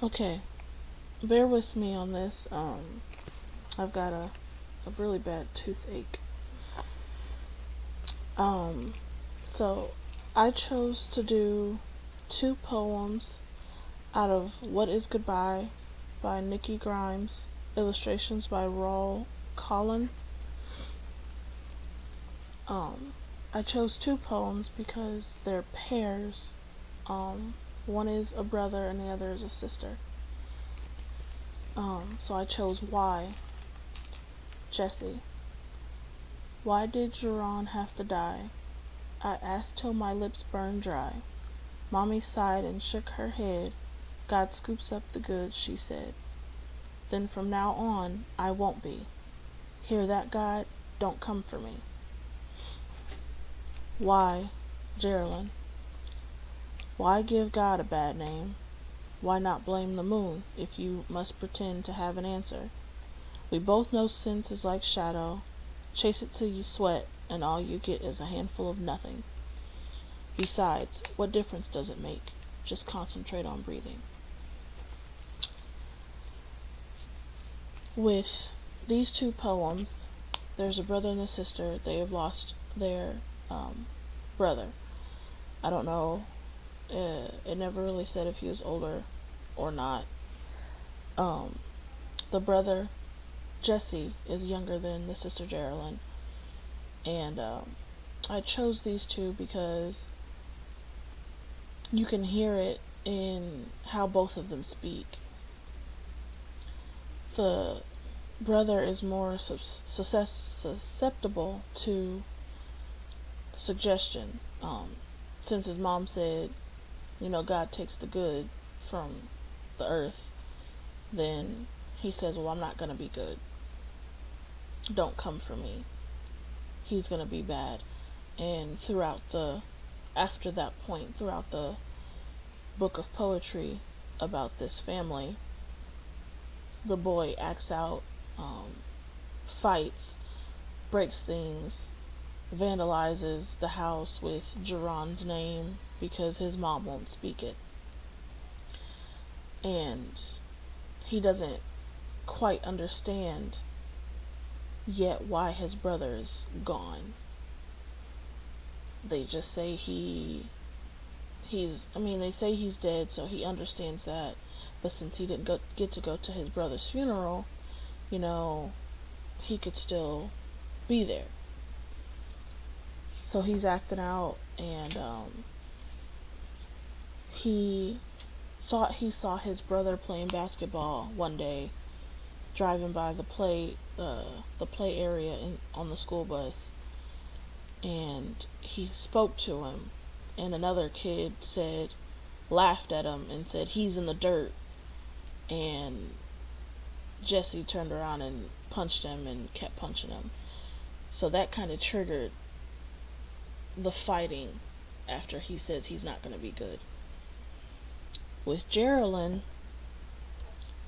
Okay, bear with me on this. I've got a really bad toothache. Um, so I chose to do two poems out of What Is Goodbye by Nikki Grimes, illustrations by Raul Collin. Um, I chose two poems because they're pairs. One is a brother and the other is a sister. So I chose Why. Jesse. Why did Jerron have to die? I asked till my lips burned dry. Mommy sighed and shook her head. God scoops up the goods, she said. Then from now on, I won't be. Hear that, God? Don't come for me. Why, Geraldine? Why give God a bad name? Why not blame the moon if you must pretend to have an answer? We both know sense is like shadow. Chase it till you sweat, and all you get is a handful of nothing. Besides, what difference does it make? Just concentrate on breathing. With these two poems, there's a brother and a sister. They have lost their brother. I don't know. It never really said if he was older or not. The brother, Jesse, is younger than the sister Geraldine. And I chose these two because you can hear it in how both of them speak. The brother is more susceptible to suggestion. Since his mom said, God takes the good from the earth, then he says, well, I'm not going to be good. Don't come for me. He's going to be bad. And after that point, throughout the book of poetry about this family, the boy acts out, fights, breaks things, vandalizes the house with Jerron's name because his mom won't speak it. And he doesn't quite understand yet why his brother is gone. They just say they say he's dead, so he understands that. But since he didn't get to go to his brother's funeral, he could still be there. So he's acting out, and he thought he saw his brother playing basketball one day, driving by the play area on the school bus, and he spoke to him, and another kid laughed at him and said, he's in the dirt. And Jesse turned around and punched him and kept punching him. So that kind of triggered the fighting after he says he's not going to be good. With Geraldine,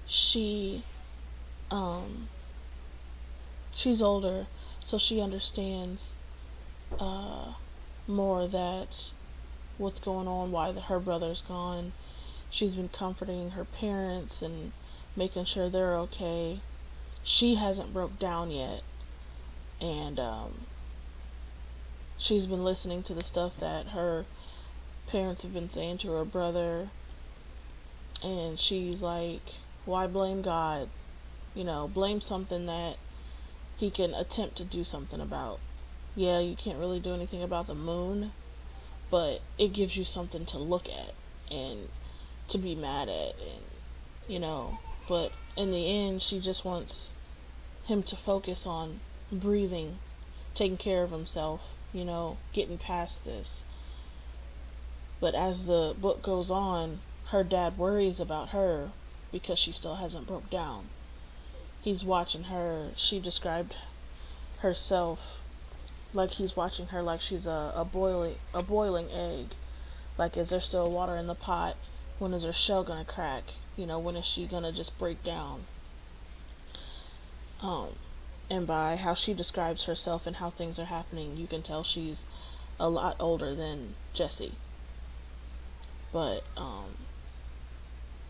she's older, so she understands more that what's going on, why her brother's gone. She's been comforting her parents and making sure they're okay. She hasn't broke down yet, and she's been listening to the stuff that her parents have been saying to her brother, and she's like, why blame God? Blame something that he can attempt to do something about. Yeah, you can't really do anything about the moon, but it gives you something to look at and to be mad at, and but in the end, she just wants him to focus on breathing, taking care of himself, getting past this. But as the book goes on, her dad worries about her because she still hasn't broke down. He's watching her. She described herself like he's watching her like she's a boiling egg. Like, is there still water in the pot? When is her shell gonna crack? When is she gonna just break down? And by how she describes herself and how things are happening, you can tell she's a lot older than Jesse. But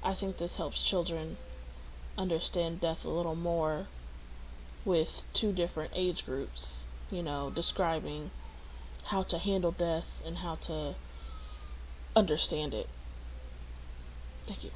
I think this helps children understand death a little more with two different age groups, describing how to handle death and how to understand it. Thank you.